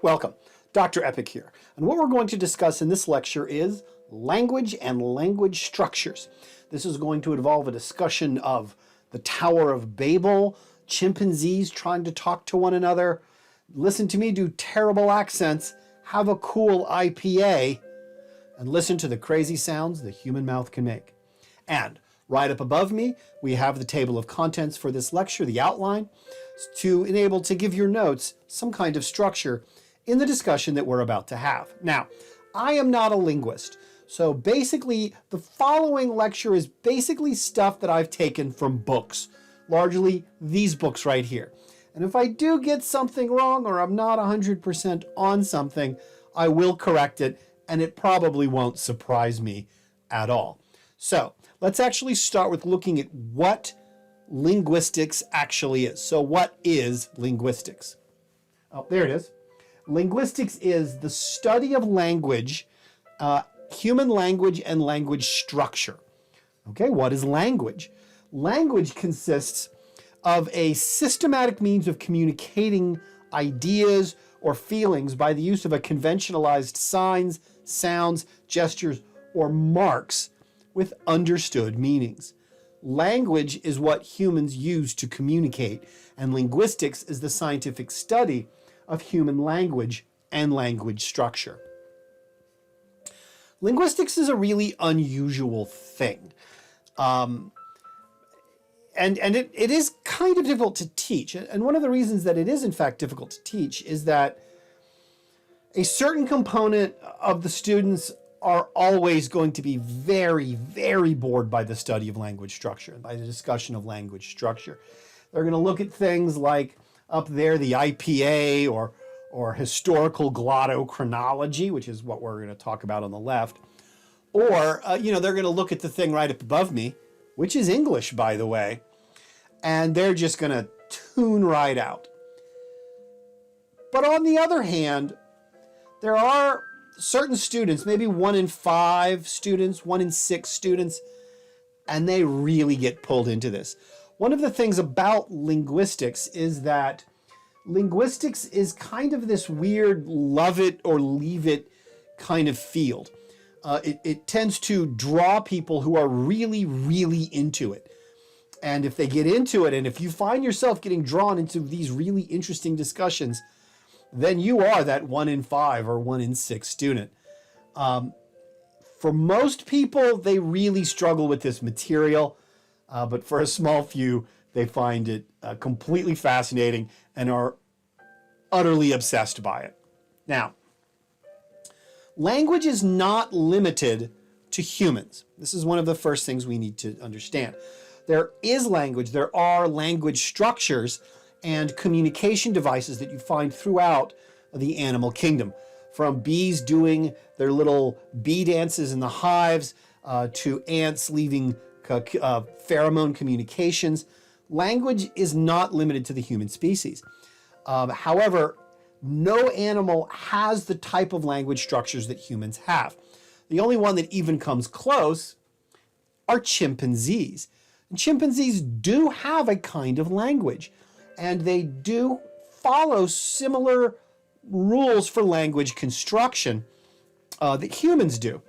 Welcome, Dr. Epic here, and what we're going to discuss in this lecture is language and language structures. This is going to involve a discussion of the Tower of Babel, chimpanzees trying to talk to one another, listen to me do terrible accents, have a cool IPA, and listen to the crazy sounds the human mouth can make. And right up above me, we have the table of contents for this lecture, the outline, to enable to give your notes some kind of structure in the discussion that we're about to have. Now, I am not a linguist, so basically the following lecture is basically stuff that I've taken from books, largely these books right here. And if I do get something wrong or I'm not 100% on something, I will correct it, and it probably won't surprise me at all. So let's actually start with looking at what linguistics actually is. So what is linguistics? Oh, there it is. Linguistics is the study of language, human language and language structure. Okay, what is language? Language consists of a systematic means of communicating ideas or feelings by the use of a conventionalized signs, sounds, gestures, or marks with understood meanings. Language is what humans use to communicate, and linguistics is the scientific study of human language and language structure. Linguistics is a really unusual thing. And it is kind of difficult to teach. And one of the reasons that it is in fact difficult to teach is that a certain component of the students are always going to be very, very bored by the study of language structure, by the discussion of language structure. They're going to look at things like up there, the IPA or historical glottochronology, which is what we're going to talk about on the left. Or, they're going to look at the thing right up above me, which is English, by the way, and they're just going to tune right out. But on the other hand, there are certain students, maybe 1 in 5 students, 1 in 6 students, and they really get pulled into this. One of the things about linguistics is that linguistics is kind of this weird love it or leave it kind of field. It tends to draw people who are really, really into it. And if they get into it, and if you find yourself getting drawn into these really interesting discussions, then you are that 1 in 5 or 1 in 6 student. For most people, they really struggle with this material, but for a small few, they find it completely fascinating and are utterly obsessed by it. Now, language is not limited to humans. This is one of the first things we need to understand. There is language, there are language structures and communication devices that you find throughout the animal kingdom. From bees doing their little bee dances in the hives, to ants leaving pheromone communications. Language is not limited to the human species. However, no animal has the type of language structures that humans have. The only one that even comes close are chimpanzees. And chimpanzees do have a kind of language, and they do follow similar rules for language construction that humans do.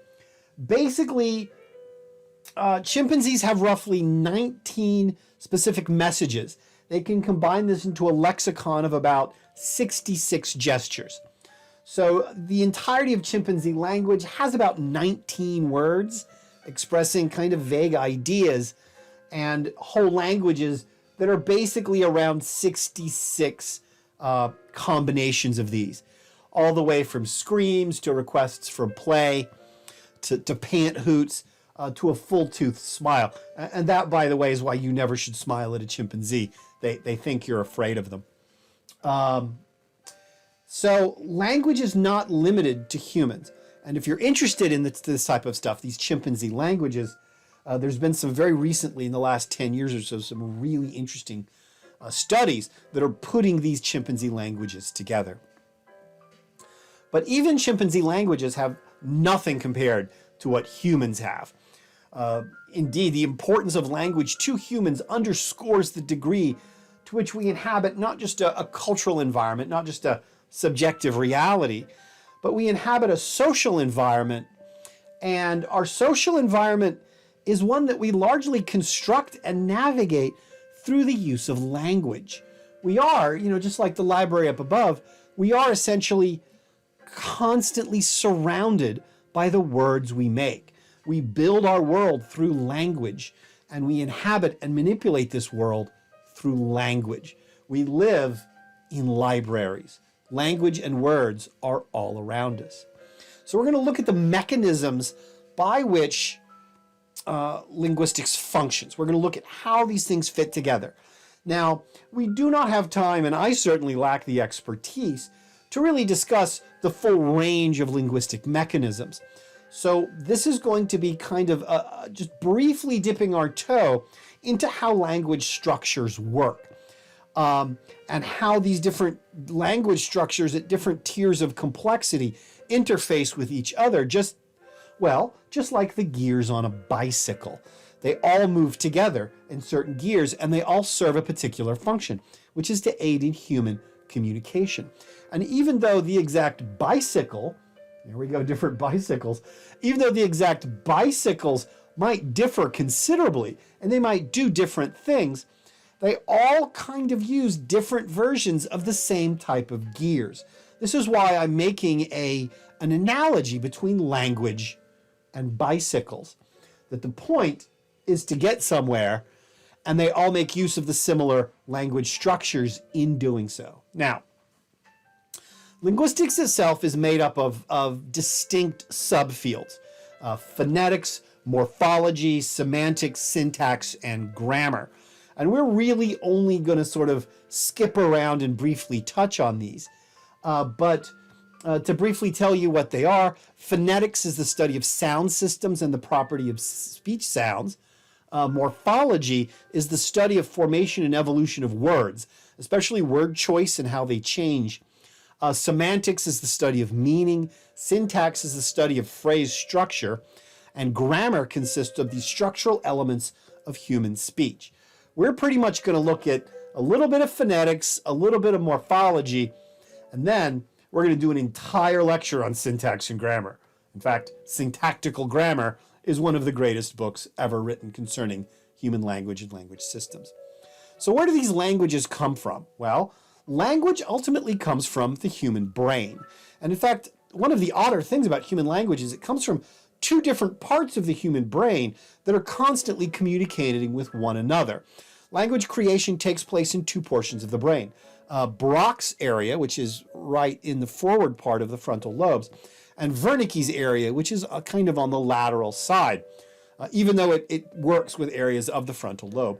Basically, chimpanzees have roughly 19 specific messages. They can combine this into a lexicon of about 66 gestures. So the entirety of chimpanzee language has about 19 words expressing kind of vague ideas, and whole languages that are basically around 66 combinations of these, all the way from screams to requests for play to pant hoots to a full-toothed smile. And that, by the way, is why you never should smile at a chimpanzee. They think you're afraid of them. So language is not limited to humans. And if you're interested in this type of stuff, these chimpanzee languages, there's been some very recently, in the last 10 years or so, some really interesting studies that are putting these chimpanzee languages together. But even chimpanzee languages have nothing compared to what humans have. Indeed, the importance of language to humans underscores the degree to which we inhabit not just a cultural environment, not just a subjective reality, but we inhabit a social environment, and our social environment is one that we largely construct and navigate through the use of language. We are, just like the library up above, we are essentially constantly surrounded by the words we make. We build our world through language, and we inhabit and manipulate this world through language. We live in libraries. Language and words are all around us. So we're going to look at the mechanisms by which linguistics functions. We're going to look at how these things fit together. Now, we do not have time, and I certainly lack the expertise, to really discuss the full range of linguistic mechanisms. So this is going to be kind of just briefly dipping our toe into how language structures work, and how these different language structures at different tiers of complexity interface with each other, just like the gears on a bicycle. They all move together in certain gears, and they all serve a particular function, which is to aid in human communication. And even though the exact bicycle, there we go, different bicycles, even though the exact bicycles might differ considerably, and they might do different things, they all kind of use different versions of the same type of gears. This is why I'm making an analogy between language and bicycles, that the point is to get somewhere, and they all make use of the similar language structures in doing so. Now, linguistics itself is made up of distinct subfields: phonetics, morphology, semantics, syntax, and grammar. And we're really only going to sort of skip around and briefly touch on these. But to briefly tell you what they are, phonetics is the study of sound systems and the property of speech sounds. Morphology is the study of formation and evolution of words, especially word choice and how they change. Semantics is the study of meaning. Syntax is the study of phrase structure. And grammar consists of the structural elements of human speech. We're pretty much going to look at a little bit of phonetics, a little bit of morphology, and then we're going to do an entire lecture on syntax and grammar. In fact, Syntactical Grammar is one of the greatest books ever written concerning human language and language systems. So where do these languages come from? Well, language ultimately comes from the human brain. And in fact, one of the odder things about human language is it comes from two different parts of the human brain that are constantly communicating with one another. Language creation takes place in two portions of the brain. Brock's area, which is right in the forward part of the frontal lobes, and Wernicke's area, which is kind of on the lateral side, even though it works with areas of the frontal lobe.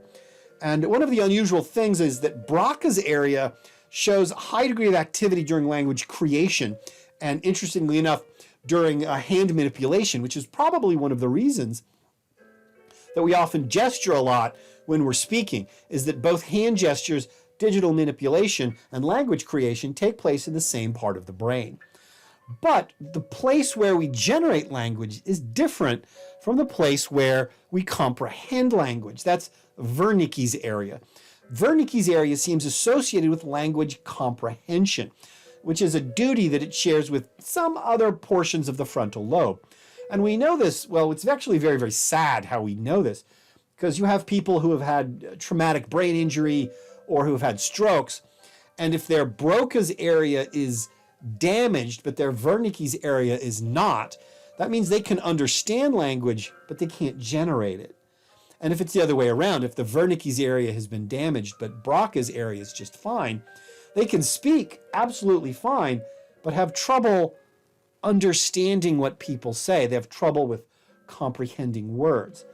And one of the unusual things is that Broca's area shows a high degree of activity during language creation, and interestingly enough, during hand manipulation, which is probably one of the reasons that we often gesture a lot when we're speaking, is that both hand gestures, digital manipulation, and language creation take place in the same part of the brain. But the place where we generate language is different from the place where we comprehend language. That's Wernicke's area. Wernicke's area seems associated with language comprehension, which is a duty that it shares with some other portions of the frontal lobe. And we know this, well, it's actually very, very sad how we know this, because you have people who have had traumatic brain injury or who have had strokes, and if their Broca's area is damaged, but their Wernicke's area is not, that means they can understand language, but they can't generate it. And if it's the other way around, if the Wernicke's area has been damaged, but Broca's area is just fine, they can speak absolutely fine, but have trouble understanding what people say. They have trouble with comprehending words.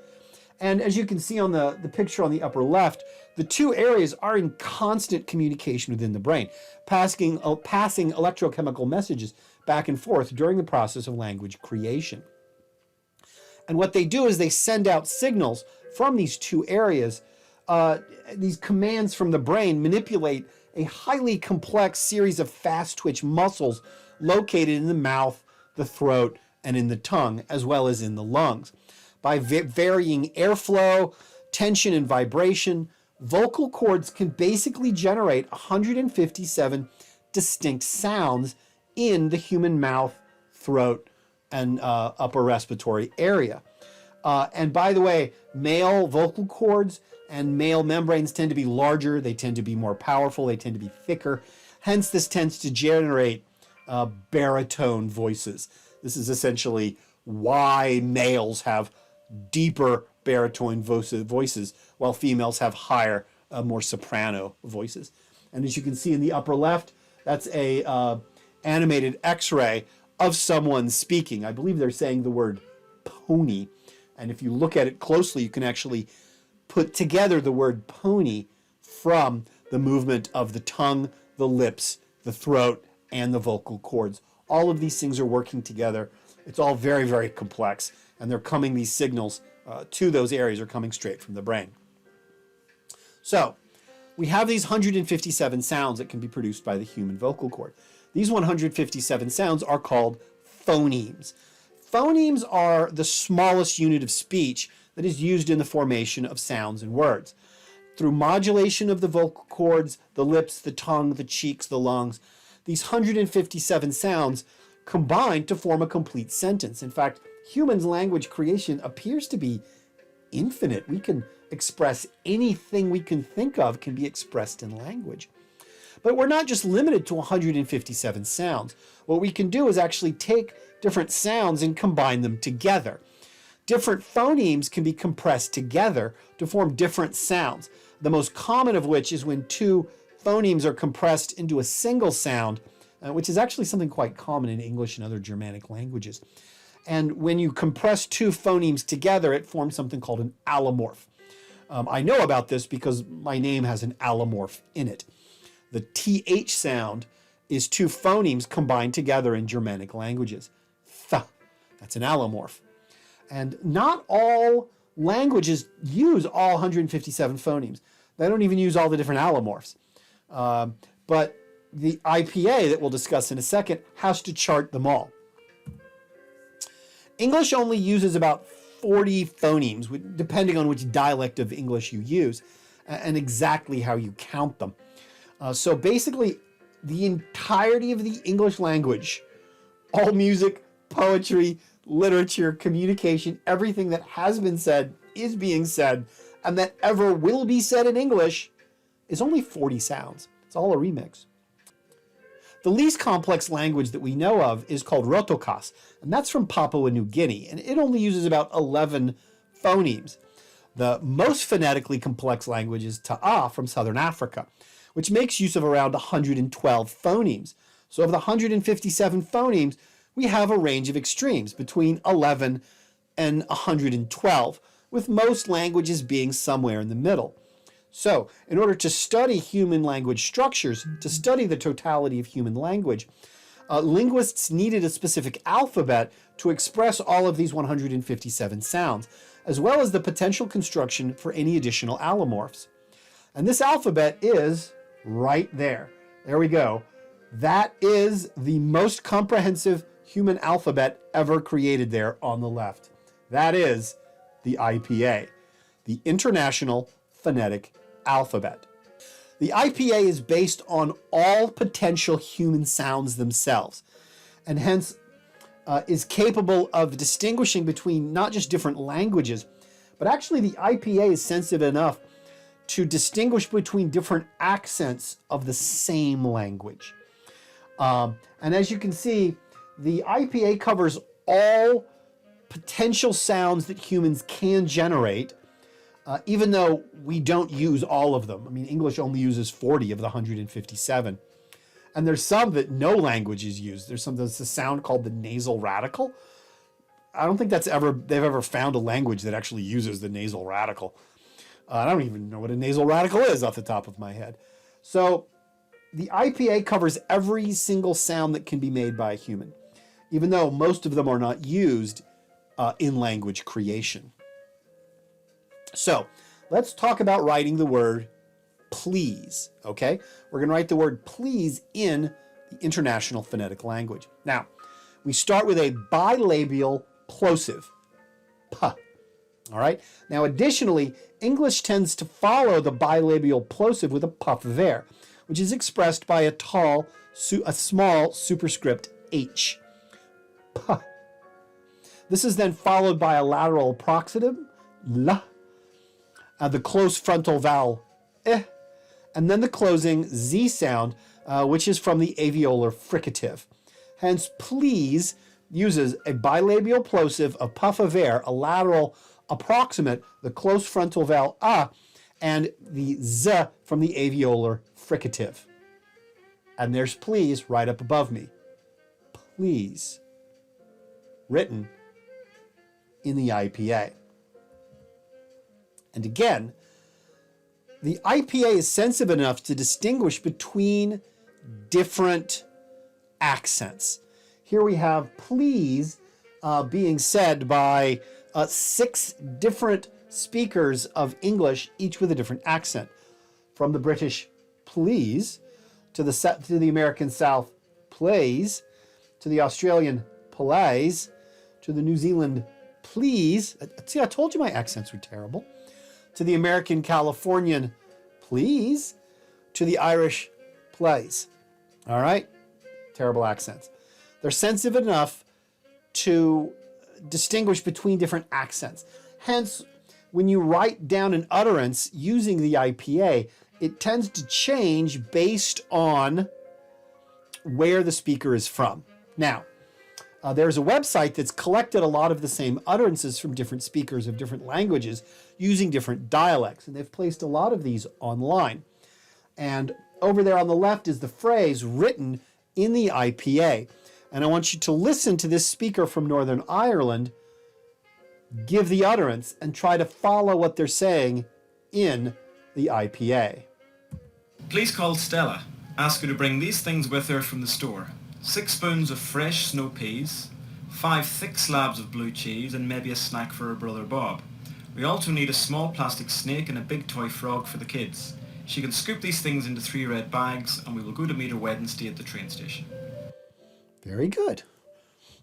And as you can see on the picture on the upper left, the two areas are in constant communication within the brain, passing electrochemical messages back and forth during the process of language creation. And what they do is they send out signals from these two areas. These commands from the brain manipulate a highly complex series of fast twitch muscles located in the mouth, the throat, and in the tongue, as well as in the lungs. By varying airflow, tension, and vibration, vocal cords can basically generate 157 distinct sounds in the human mouth, throat, and upper respiratory area. And by the way, male vocal cords and male membranes tend to be larger, they tend to be more powerful, they tend to be thicker. Hence, this tends to generate baritone voices. This is essentially why males have deeper baritone voices, while females have higher, more soprano voices. And as you can see in the upper left, that's a animated X-ray of someone speaking. I believe they're saying the word pony. And if you look at it closely, you can actually put together the word pony from the movement of the tongue, the lips, the throat, and the vocal cords. All of these things are working together. It's all very, very complex. And these signals to those areas are coming straight from the brain. So we have these 157 sounds that can be produced by the human vocal cord. These 157 sounds are called phonemes. Phonemes are the smallest unit of speech that is used in the formation of sounds and words. Through modulation of the vocal cords, the lips, the tongue, the cheeks, the lungs, these 157 sounds combine to form a complete sentence. In fact, humans' language creation appears to be infinite. We can express anything we can think of can be expressed in language. But we're not just limited to 157 sounds. What we can do is actually take different sounds and combine them together. Different phonemes can be compressed together to form different sounds. The most common of which is when two phonemes are compressed into a single sound, which is actually something quite common in English and other Germanic languages. And when you compress two phonemes together, it forms something called an allomorph. I know about this because my name has an allomorph in it. The TH sound is two phonemes combined together in Germanic languages. Th, that's an allomorph. And not all languages use all 157 phonemes. They don't even use all the different allomorphs. But the IPA that we'll discuss in a second has to chart them all. English only uses about 40 phonemes, depending on which dialect of English you use, and exactly how you count them. So basically, the entirety of the English language, all music, poetry, literature, communication, everything that has been said, is being said, and that ever will be said in English, is only 40 sounds. It's all a remix. The least complex language that we know of is called Rotokas, and that's from Papua New Guinea, and it only uses about 11 phonemes. The most phonetically complex language is Ta'a from Southern Africa, which makes use of around 112 phonemes. So of the 157 phonemes, we have a range of extremes between 11 and 112, with most languages being somewhere in the middle. So, in order to study human language structures, to study the totality of human language, linguists needed a specific alphabet to express all of these 157 sounds, as well as the potential construction for any additional allomorphs. And this alphabet is right there. There we go. That is the most comprehensive human alphabet ever created there on the left. That is the IPA, the International Phonetic Alphabet. The IPA is based on all potential human sounds themselves, and hence is capable of distinguishing between not just different languages, but actually the IPA is sensitive enough to distinguish between different accents of the same language. And as you can see, the IPA covers all potential sounds that humans can generate, even though we don't use all of them. I mean, English only uses 40 of the 157. And there's some that no language is used. There's a sound called the nasal radical. I don't think they've ever found a language that actually uses the nasal radical. I don't even know what a nasal radical is off the top of my head. So the IPA covers every single sound that can be made by a human, even though most of them are not used in language creation. So let's talk about writing the word please, okay? We're going to write the word please in the International Phonetic Language. Now, we start with a bilabial plosive, p. All right? Now, additionally, English tends to follow the bilabial plosive with a puff there, which is expressed by a tall a small superscript h. P. This is then followed by a lateral approximative, l, the close frontal vowel, eh, and then the closing z sound, which is from the alveolar fricative. Hence, please uses a bilabial plosive, a puff of air, a lateral approximate, the close frontal vowel a, and the z from the alveolar fricative. And there's please right up above me. Please. Written in the IPA. And again, the IPA is sensitive enough to distinguish between different accents. Here we have please being said by 6 different speakers of English, each with a different accent. From the British, please, to the American South, plays, to the Australian, plays, to the New Zealand, please. See, I told you my accents were terrible. To the American Californian, please, to the Irish, plays. All right? Terrible accents. They're sensitive enough to distinguish between different accents. Hence, when you write down an utterance using the IPA, it tends to change based on where the speaker is from. Now, there's a website that's collected a lot of the same utterances from different speakers of different languages using different dialects, and they've placed a lot of these online. And over there on the left is the phrase written in the IPA. And I want you to listen to this speaker from Northern Ireland give the utterance and try to follow what they're saying in the IPA. Please call Stella. Ask her to bring these things with her from the store. 6 spoons of fresh snow peas, 5 thick slabs of blue cheese, and maybe a snack for her brother Bob. We also need a small plastic snake and a big toy frog for the kids. She can scoop these things into 3 red bags, and we will go to meet her Wednesday at the train station. Very good.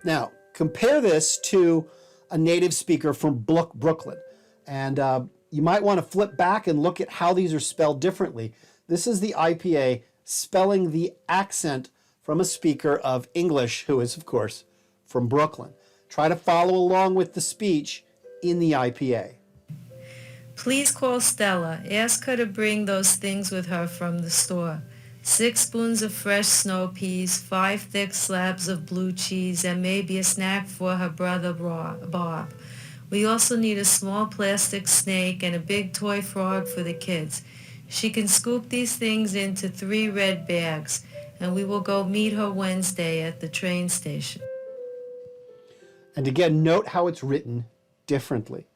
Now, compare this to a native speaker from Brooklyn. And you might want to flip back and look at how these are spelled differently. This is the IPA spelling the accent from a speaker of English who is, of course, from Brooklyn. Try to follow along with the speech in the IPA. Please call Stella. Ask her to bring those things with her from the store. 6 spoons of fresh snow peas, 5 thick slabs of blue cheese, and maybe a snack for her brother Bob. We also need a small plastic snake and a big toy frog for the kids. She can scoop these things into 3 red bags, and we will go meet her Wednesday at the train station. And again, note how it's written differently.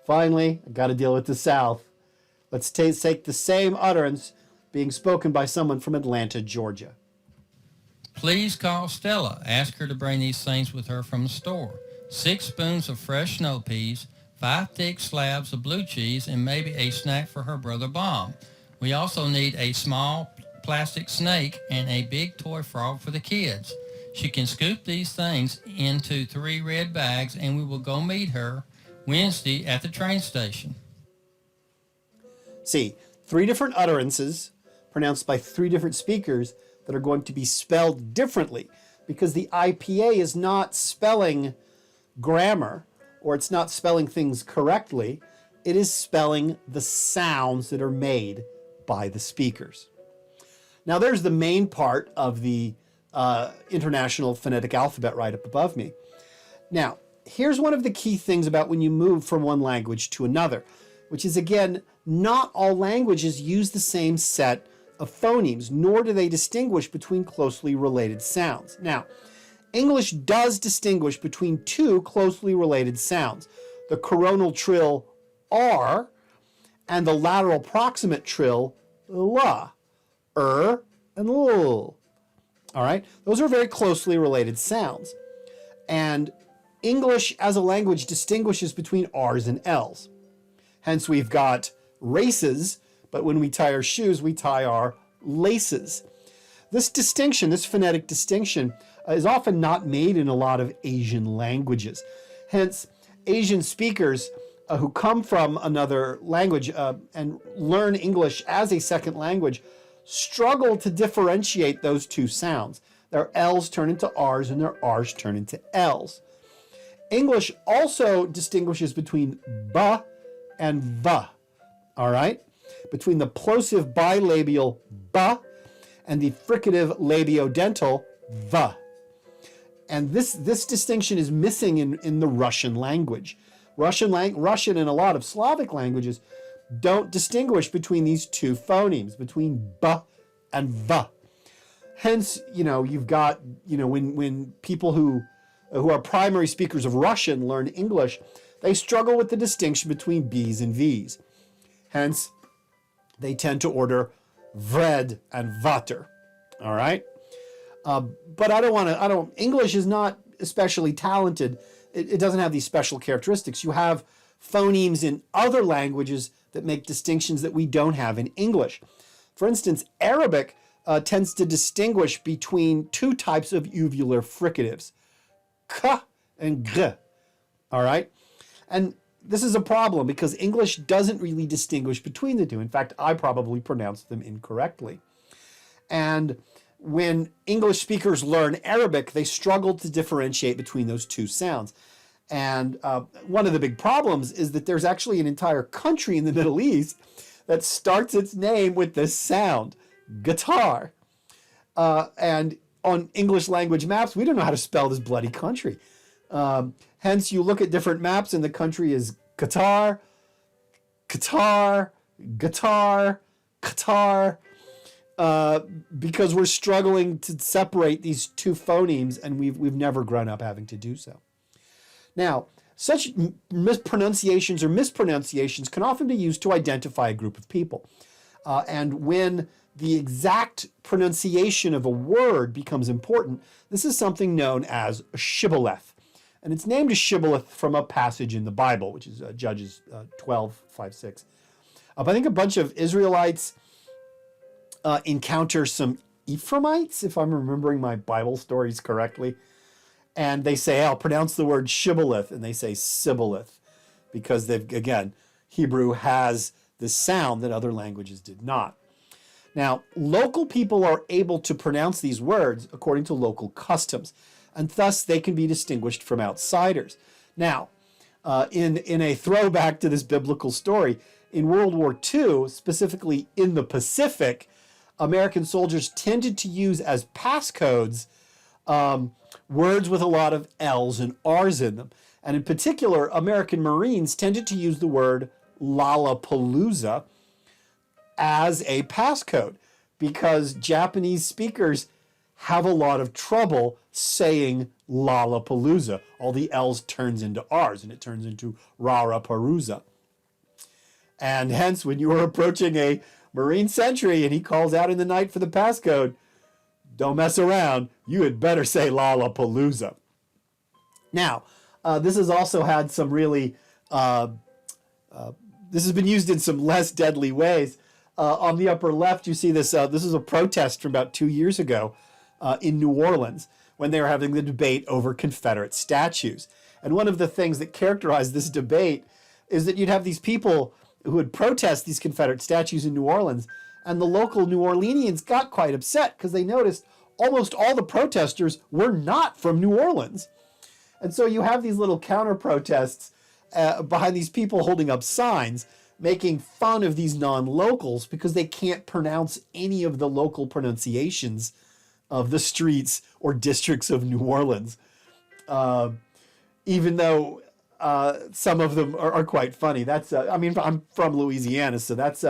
Finally, I got to deal with the South. Let's take the same utterance being spoken by someone from Atlanta, Georgia. Please call Stella. Ask her to bring these things with her from the store. 6 spoons of fresh snow peas, 5 thick slabs of blue cheese, and maybe a snack for her brother Bob. We also need a small plastic snake and a big toy frog for the kids. She can scoop these things into 3 red bags, and we will go meet her Wednesday at the train station. See, 3 different utterances pronounced by 3 different speakers that are going to be spelled differently because the IPA is not spelling grammar or it's not spelling things correctly. It is spelling the sounds that are made by the speakers. Now there's the main part of the International Phonetic Alphabet right up above me. Now, here's one of the key things about when you move from one language to another, which is, again, not all languages use the same set of phonemes, nor do they distinguish between closely related sounds. Now, English does distinguish between 2 closely related sounds, the coronal trill R and the lateral proximate trill la, and l. All right, those are very closely related sounds. And English as a language distinguishes between R's and L's. Hence, we've got races, but when we tie our shoes, we tie our laces. This distinction, this phonetic distinction, is often not made in a lot of Asian languages. Hence, Asian speakers who come from another language and learn English as a second language struggle to differentiate those two sounds. Their L's turn into R's and their R's turn into L's. English also distinguishes between B and V, all right? Between the plosive bilabial B and the fricative labiodental V. And this distinction is missing in the Russian language. Russian and a lot of Slavic languages don't distinguish between these two phonemes, between B and V. Hence, you've got, when people who are primary speakers of Russian learn English, they struggle with the distinction between B's and V's. Hence, they tend to order vred and vater, all right? But English is not especially talented. It doesn't have these special characteristics. You have phonemes in other languages that make distinctions that we don't have in English. For instance, Arabic tends to distinguish between two types of uvular fricatives, k and g, all right? And this is a problem because English doesn't really distinguish between the two. In fact, I probably pronounced them incorrectly. And when English speakers learn Arabic, they struggle to differentiate between those two sounds. And one of the big problems is that there's actually an entire country in the Middle East that starts its name with this sound, guitar. And on English language maps, we don't know how to spell this bloody country. Hence, you look at different maps and the country is Qatar, Qatar, Qatar, Qatar, because we're struggling to separate these two phonemes, and we've never grown up having to do so. Now, such mispronunciations or mispronunciations can often be used to identify a group of people. And when the exact pronunciation of a word becomes important, this is something known as a shibboleth. And it's named a shibboleth from a passage in the Bible, which is Judges 12:5-6. I think a bunch of Israelites encounter some Ephraimites, if I'm remembering my Bible stories correctly. And they say, I'll pronounce the word shibboleth, and they say sibboleth, because Hebrew has this sound that other languages did not. Now, local people are able to pronounce these words according to local customs, and thus they can be distinguished from outsiders. Now, in a throwback to this biblical story, in World War II, specifically in the Pacific, American soldiers tended to use as passcodes words with a lot of L's and R's in them. And in particular, American Marines tended to use the word Lollapalooza as a passcode because Japanese speakers have a lot of trouble saying Lollapalooza. All the L's turns into R's and it turns into Raraparuza. And hence, when you are approaching a Marine sentry and he calls out in the night for the passcode, don't mess around. You had better say Lollapalooza. Now, this has also had some really, this has been used in some less deadly ways. On the upper left, you see this. This is a protest from about 2 years ago in New Orleans when they were having the debate over Confederate statues. And one of the things that characterized this debate is that you'd have these people who would protest these Confederate statues in New Orleans, and the local New Orleanians got quite upset because they noticed almost all the protesters were not from New Orleans. And so you have these little counter protests behind these people holding up signs, making fun of these non-locals because they can't pronounce any of the local pronunciations of the streets or districts of New Orleans, even though some of them are quite funny. That's I'm from Louisiana, so that's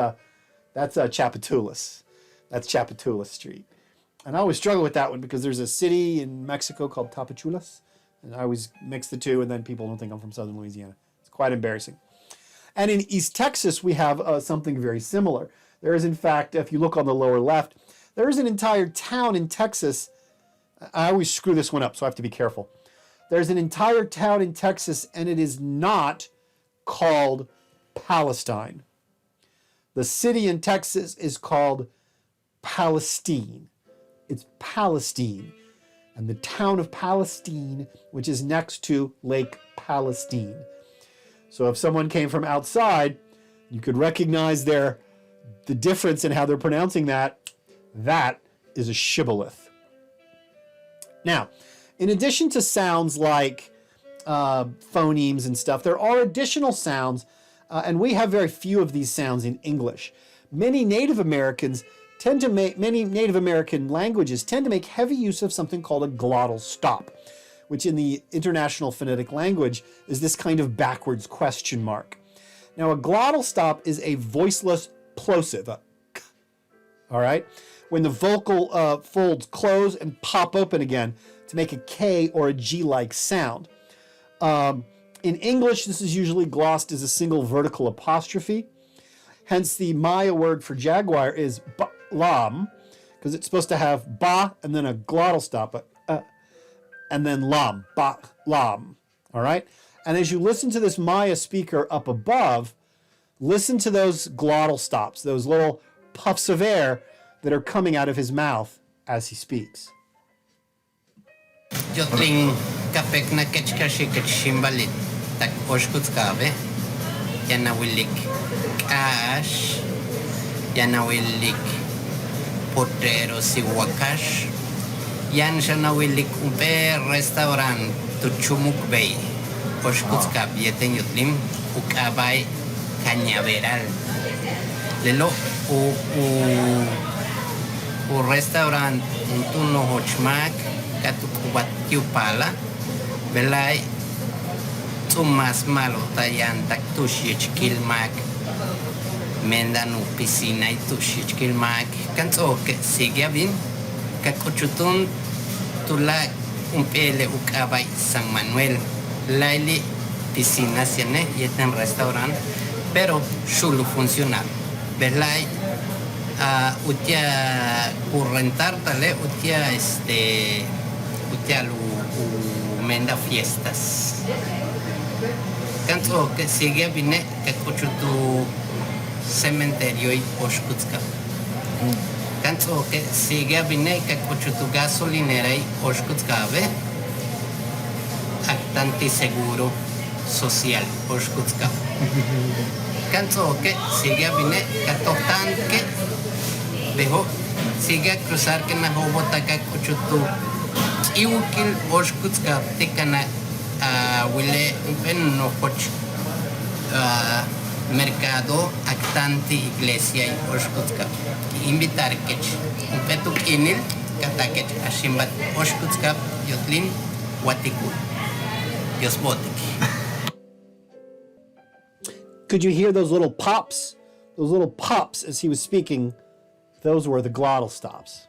Chapatoulas. That's Chapatoulas Street. And I always struggle with that one because there's a city in Mexico called Tapachulas, and I always mix the two, and then people don't think I'm from southern Louisiana. It's quite embarrassing. And in East Texas, we have something very similar. There is, in fact, if you look on the lower left, there is an entire town in Texas. I always screw this one up, so I have to be careful. There's an entire town in Texas, and it is not called Palestine. The city in Texas is called Palestine. It's Palestine. And the town of Palestine, which is next to Lake Palestine. So if someone came from outside, you could recognize the difference in how they're pronouncing that. That is a shibboleth. Now, in addition to sounds like phonemes and stuff, there are additional sounds, and we have very few of these sounds in English. Many Native American languages tend to make heavy use of something called a glottal stop, which in the International Phonetic Language is this kind of backwards question mark. Now, a glottal stop is a voiceless plosive, a k, all right? When the vocal folds close and pop open again to make a K or a G-like sound. In English, this is usually glossed as a single vertical apostrophe. Hence, the Maya word for jaguar is lam, because it's supposed to have ba and then a glottal stop, and then lam, ba, lam, all right? And as you listen to this Maya speaker up above, listen to those glottal stops, those little puffs of air that are coming out of his mouth as he speaks. Jotling kapek na kechkashi kechimbalit tak oshkutskave yanawilik kash yanawilik potero si wakash yan shanawilik umpe restaurant tuchumuk bay oshkutskab yeten yotlim ukabay cañaveral lelo u restaurant untuno hochmak katukubat kiupala belay tumas malo tayan tak tushikilmak mendanu piscina y tushikilmak kanso ke sigyabin kakuchutun tulak umpele ukabay San Manuel laili piscina siene yeten restaurant pero solo funcional belay utia currentar tale utia utia lu menda fiestas kanto que sigue vine que kuchutu cementerio y oshkutska kanto que sigue vine que kuchutu gasolinera y oshkutska ve actanti seguro social oshkutska kanto que sigue vine que totan que dejo sigue a cruzar que na hobota ka kuchutu iwkil oshkutska tikana wile pen no coch mercado actanti iglesia y oshkutska invitar que un petuk inil katakech ashimbat oshkutska yotlin watiku yosbotik. Could you hear those little pops? Those little pops as he was speaking, those were the glottal stops.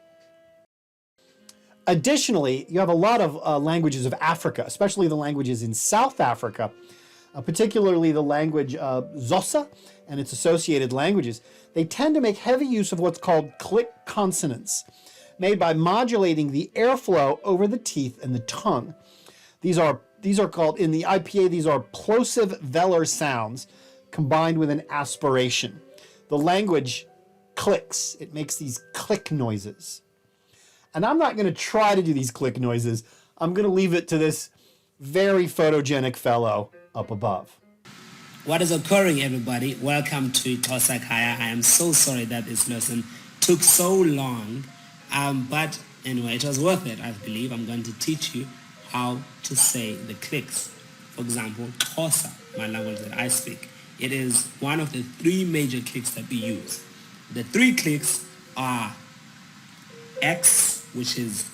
Additionally, you have a lot of languages of Africa, especially the languages in South Africa, particularly the language Xhosa and its associated languages. They tend to make heavy use of what's called click consonants, made by modulating the airflow over the teeth and the tongue. These are called, in the IPA, these are plosive velar sounds combined with an aspiration. The language clicks. It makes these click noises. And I'm not going to try to do these click noises. I'm going to leave it to this very photogenic fellow up above. What is occurring, everybody? Welcome to XhosaKhaya. I am so sorry that this lesson took so long. But anyway, it was worth it, I believe. I'm going to teach you how to say the clicks. For example, Xhosa, my language that I speak. It is one of the three major clicks that we use. The three clicks are X, which is,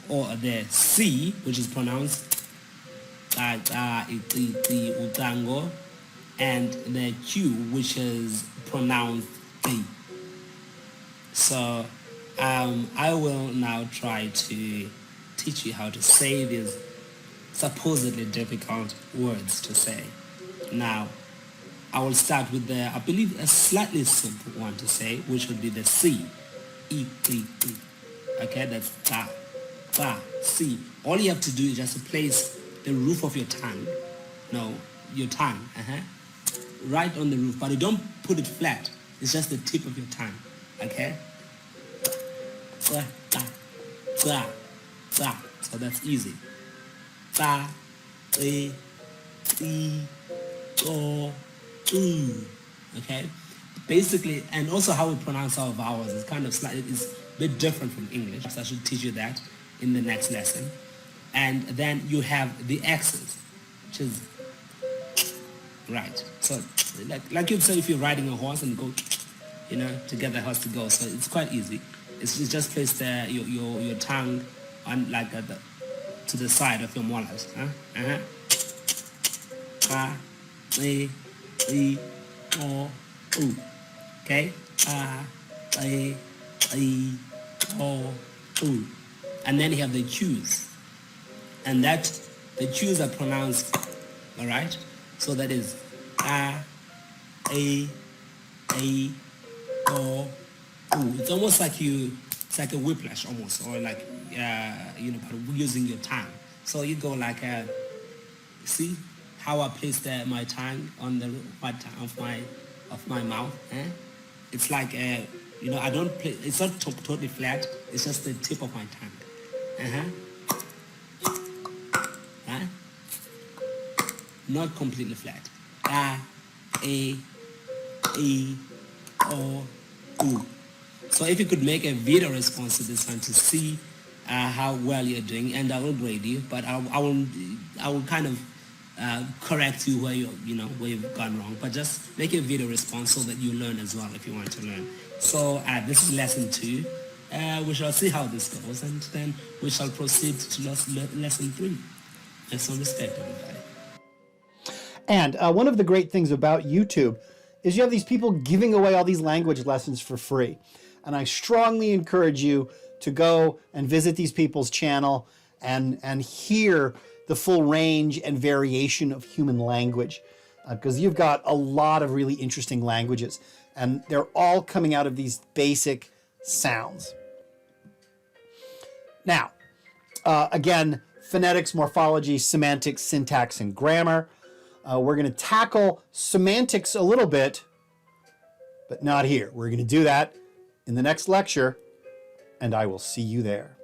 or the C, which is pronounced utango, and the Q, which is pronounced D. So I will now try to teach you how to say these supposedly difficult words to say. Now, I will start with I believe, a slightly simple one to say, which would be the C. E, E, E. Okay, that's ta, ta, C. All you have to do is just place the roof of your tongue, right on the roof, but you don't put it flat. It's just the tip of your tongue, okay? Ta, ta, ta, ta. So that's easy. Ta, ti, o, okay? basically, and also how we pronounce our vowels is kind of slightly, is a bit different from English. So I should teach you that in the next lesson. And then you have the X's, which is right. So like you'd say if you're riding a horse and go, you know, to get the horse to go. So it's quite easy. It's just place your tongue on like to the side of your molars. Huh? E, o, u. Okay? E, o, u. And then you have the Q's. And the Q's are pronounced, all right? So that is a, o, u. It's almost like it's like a whiplash almost, or like, you know, but using your tongue. So you go like, see how I place my tongue on the of my mouth? Eh? It's like, you know, I don't play, it's not totally flat, it's just the tip of my tongue. Right? Not completely flat. A, E, O, U. So if you could make a video response to this one to see how well you're doing, and I will grade you, but I will kind of correct you where you've gone wrong. But just make a video response so that you learn as well if you want to learn. So this is lesson 2. We shall see how this goes, and then we shall proceed to lesson 3. Have some respect, everybody. And one of the great things about YouTube is you have these people giving away all these language lessons for free. And I strongly encourage you to go and visit these people's channel and hear the full range and variation of human language. Because you've got a lot of really interesting languages. And they're all coming out of these basic sounds. Now, again, phonetics, morphology, semantics, syntax, and grammar. We're going to tackle semantics a little bit, but not here. We're going to do that in the next lecture, and I will see you there.